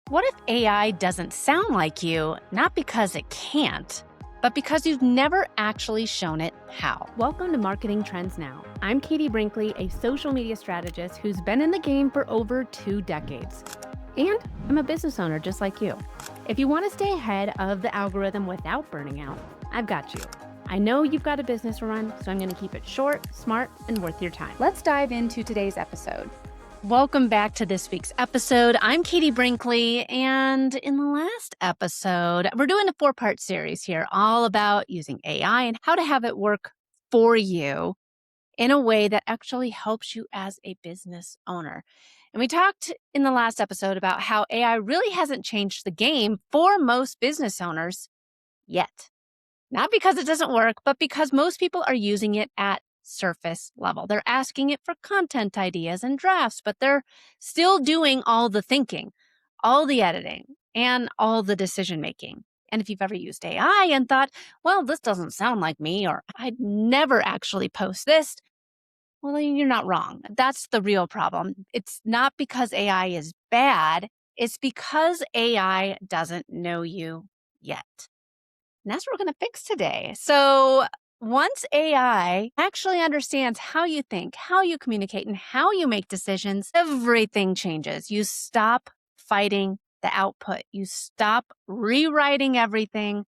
What if AI doesn't sound like you, not because it can't, but because you've never actually shown it how? Welcome to Marketing Trends Now. I'm Katie Brinkley, a social media strategist who's been in the game for over 2 decades. And I'm a business owner just like you. If you want to stay ahead of the algorithm without burning out, I've got you. I know you've got a business to run, so I'm going to keep it short, smart, and worth your time. Let's dive into today's episode. Welcome back to this week's episode. I'm Katie Brinkley, and in the last episode, we're doing a 4-part series here all about using AI and how to have it work for you in a way that actually helps you as a business owner. And we talked in the last episode about how AI really hasn't changed the game for most business owners yet. Not because it doesn't work, but because most people are using it at surface level. They're asking it for content ideas and drafts, but they're still doing all the thinking, all the editing, and all the decision making. And if you've ever used AI and thought, well, this doesn't sound like me, or I'd never actually post this, well, then you're not wrong. That's the real problem. It's not because AI is bad. It's because AI doesn't know you yet. And that's what we're going to fix today. So once AI actually understands how you think, how you communicate, and how you make decisions, everything changes. You stop fighting the output. You stop rewriting everything.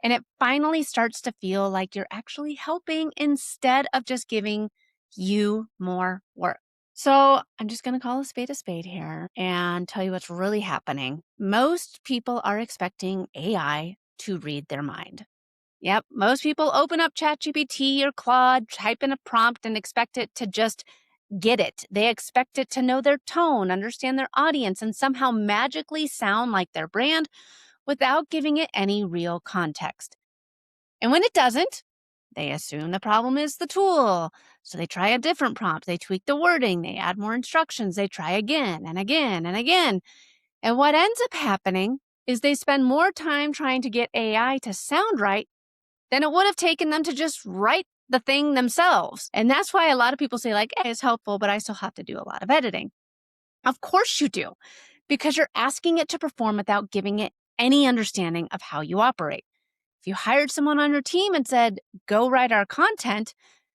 And it finally starts to feel like you're actually helping instead of just giving you more work. So I'm just going to call a spade here and tell you what's really happening. Most people are expecting AI to read their mind. Yep, most people open up ChatGPT or Claude, type in a prompt, and expect it to just get it. They expect it to know their tone, understand their audience, and somehow magically sound like their brand without giving it any real context. And when it doesn't, they assume the problem is the tool. So they try a different prompt, they tweak the wording, they add more instructions, they try again and again and again. And what ends up happening is they spend more time trying to get AI to sound right than it would have taken them to just write the thing themselves. And that's why a lot of people say, like, hey, it's helpful, but I still have to do a lot of editing. Of course you do, because you're asking it to perform without giving it any understanding of how you operate. If you hired someone on your team and said, go write our content,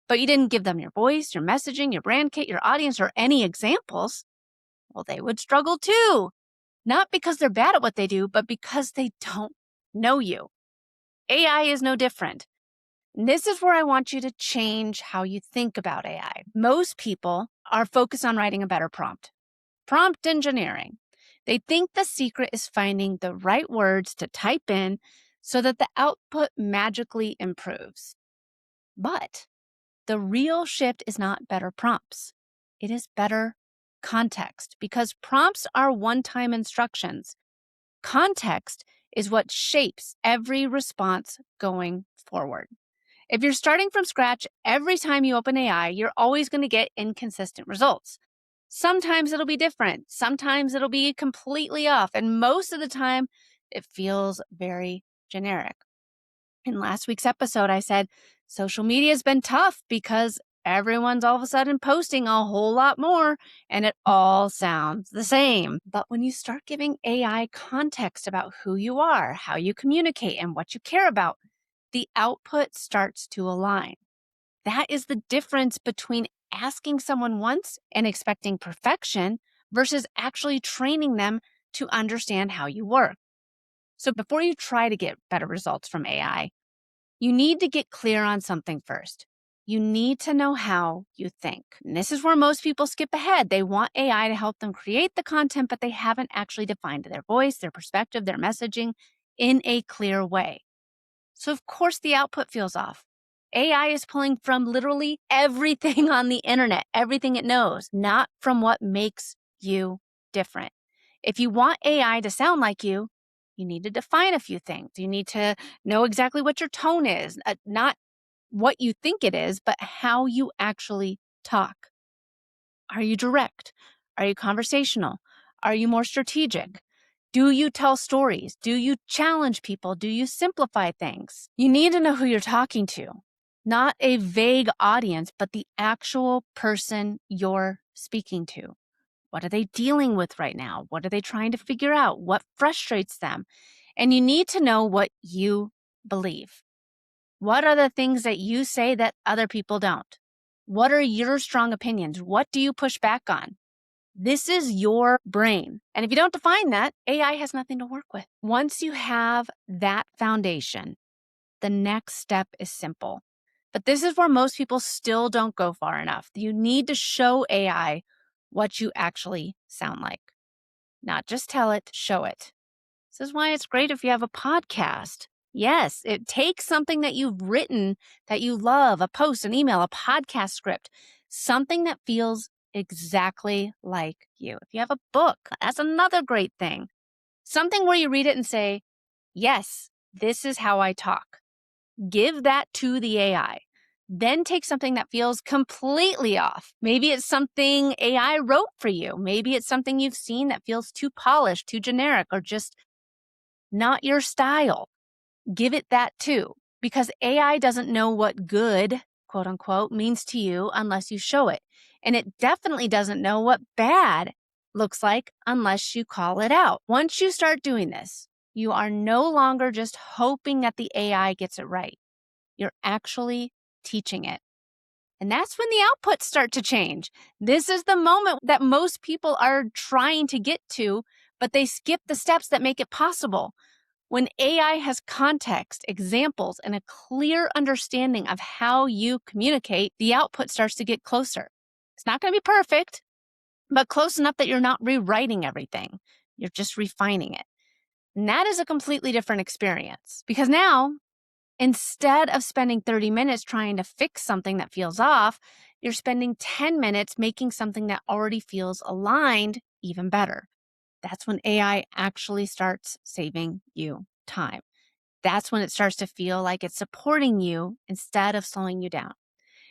but you didn't give them your voice, your messaging, your brand kit, your audience, or any examples, well, they would struggle too. Not because they're bad at what they do, but because they don't know you. AI is no different. This is where I want you to change how you think about AI. Most people are focused on writing a better prompt. Prompt engineering. They think the secret is finding the right words to type in so that the output magically improves. But the real shift is not better prompts. It is better context, because prompts are one-time instructions. Context is what shapes every response going forward. If you're starting from scratch every time you open AI, you're always going to get inconsistent results. Sometimes it'll be different. Sometimes it'll be completely off. And most of the time, it feels very generic. In last week's episode, I said social media has been tough because everyone's all of a sudden posting a whole lot more and it all sounds the same. But when you start giving AI context about who you are, how you communicate, and what you care about, the output starts to align. That is the difference between asking someone once and expecting perfection versus actually training them to understand how you work. So before you try to get better results from AI, you need to get clear on something first. You need to know how you think. And this is where most people skip ahead. They want AI to help them create the content, but they haven't actually defined their voice, their perspective, their messaging in a clear way. So of course the output feels off. AI is pulling from literally everything on the internet, everything it knows, not from what makes you different. If you want AI to sound like you need to define a few things. You need to know exactly what your tone is, not what you think it is, but how you actually talk. Are you direct? Are you conversational? Are you more strategic? Do you tell stories? Do you challenge people? Do you simplify things? You need to know who you're talking to, not a vague audience, but the actual person you're speaking to. What are they dealing with right now? What are they trying to figure out? What frustrates them? And you need to know what you believe. What are the things that you say that other people don't? What are your strong opinions? What do you push back on? This is your brain. And if you don't define that, AI has nothing to work with. Once you have that foundation, the next step is simple. But this is where most people still don't go far enough. You need to show AI what you actually sound like. Not just tell it, show it. This is why it's great if you have a podcast. Yes, it takes something that you've written that you love, a post, an email, a podcast script, something that feels exactly like you. If you have a book, that's another great thing. Something where you read it and say, yes, this is how I talk. Give that to the AI. Then take something that feels completely off. Maybe it's something AI wrote for you. Maybe it's something you've seen that feels too polished, too generic, or just not your style. Give it that too, because AI doesn't know what good, quote unquote, means to you unless you show it. And it definitely doesn't know what bad looks like unless you call it out. Once you start doing this, you are no longer just hoping that the AI gets it right. You're actually teaching it. And that's when the outputs start to change. This is the moment that most people are trying to get to, but they skip the steps that make it possible. When AI has context, examples, and a clear understanding of how you communicate, the output starts to get closer. It's not going to be perfect, but close enough that you're not rewriting everything. You're just refining it. And that is a completely different experience because now, instead of spending 30 minutes trying to fix something that feels off, you're spending 10 minutes making something that already feels aligned even better. That's when AI actually starts saving you time. That's when it starts to feel like it's supporting you instead of slowing you down.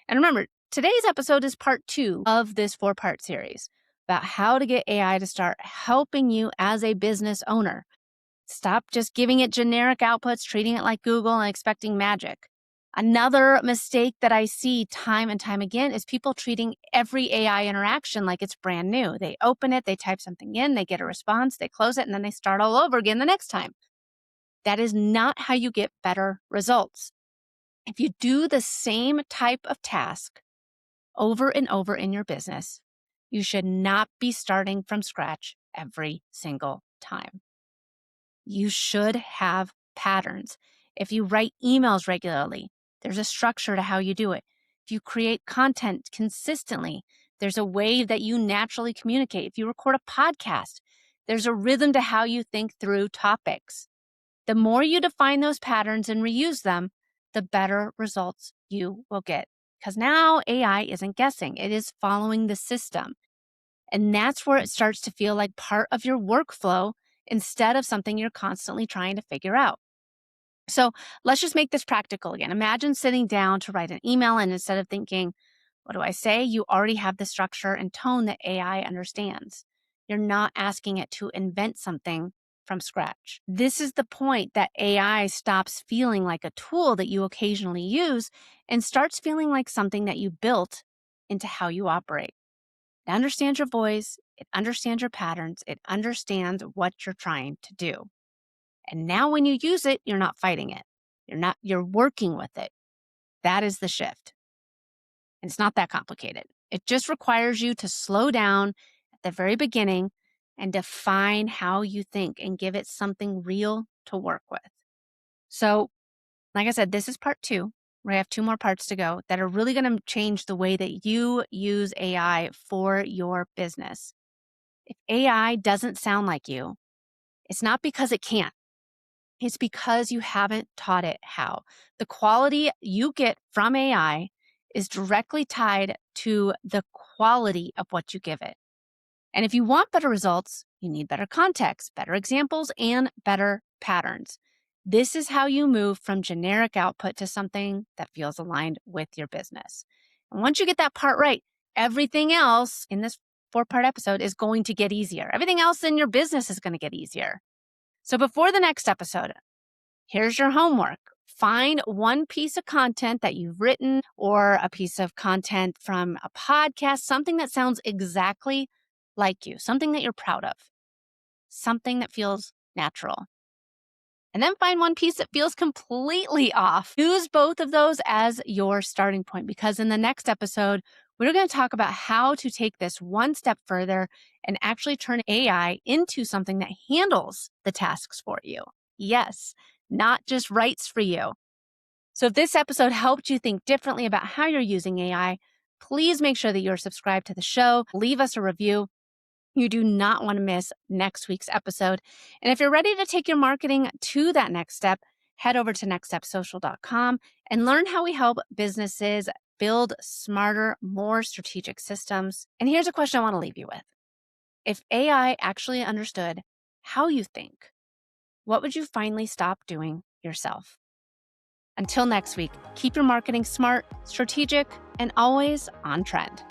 And remember, today's episode is part 2 of this 4-part series about how to get AI to start helping you as a business owner. Stop just giving it generic outputs, treating it like Google and expecting magic. Another mistake that I see time and time again is people treating every AI interaction like it's brand new. They open it, they type something in, they get a response, they close it, and then they start all over again the next time. That is not how you get better results. If you do the same type of task over and over in your business, you should not be starting from scratch every single time. You should have patterns. If you write emails regularly, there's a structure to how you do it. If you create content consistently, there's a way that you naturally communicate. If you record a podcast, there's a rhythm to how you think through topics. The more you define those patterns and reuse them, the better results you will get. Because now AI isn't guessing, it is following the system. And that's where it starts to feel like part of your workflow instead of something you're constantly trying to figure out. So let's just make this practical again. Imagine sitting down to write an email, and instead of thinking, what do I say? You already have the structure and tone that AI understands. You're not asking it to invent something from scratch. This is the point that AI stops feeling like a tool that you occasionally use and starts feeling like something that you built into how you operate. It understands your voice, it understands your patterns, it understands what you're trying to do. And now when you use it, you're not fighting it. You're working with it. That is the shift. And it's not that complicated. It just requires you to slow down at the very beginning and define how you think and give it something real to work with. So, like I said, this is part 2. We have 2 more parts to go that are really going to change the way that you use AI for your business. If AI doesn't sound like you, it's not because it can't. It's because you haven't taught it how. The quality you get from AI is directly tied to the quality of what you give it. And if you want better results, you need better context, better examples, and better patterns. This is how you move from generic output to something that feels aligned with your business. And once you get that part right, everything else in this 4-part episode is going to get easier. Everything else in your business is going to get easier. So before the next episode, here's your homework. Find one piece of content that you've written or a piece of content from a podcast, something that sounds exactly like you, something that you're proud of, something that feels natural. And then find one piece that feels completely off. Use both of those as your starting point, because in the next episode, we're going to talk about how to take this one step further and actually turn AI into something that handles the tasks for you. Yes, not just writes for you. So if this episode helped you think differently about how you're using AI, please make sure that you're subscribed to the show. Leave us a review. You do not want to miss next week's episode. And if you're ready to take your marketing to that next step, head over to nextstepsocial.com and learn how we help businesses build smarter, more strategic systems. And here's a question I want to leave you with. If AI actually understood how you think, what would you finally stop doing yourself? Until next week, keep your marketing smart, strategic, and always on trend.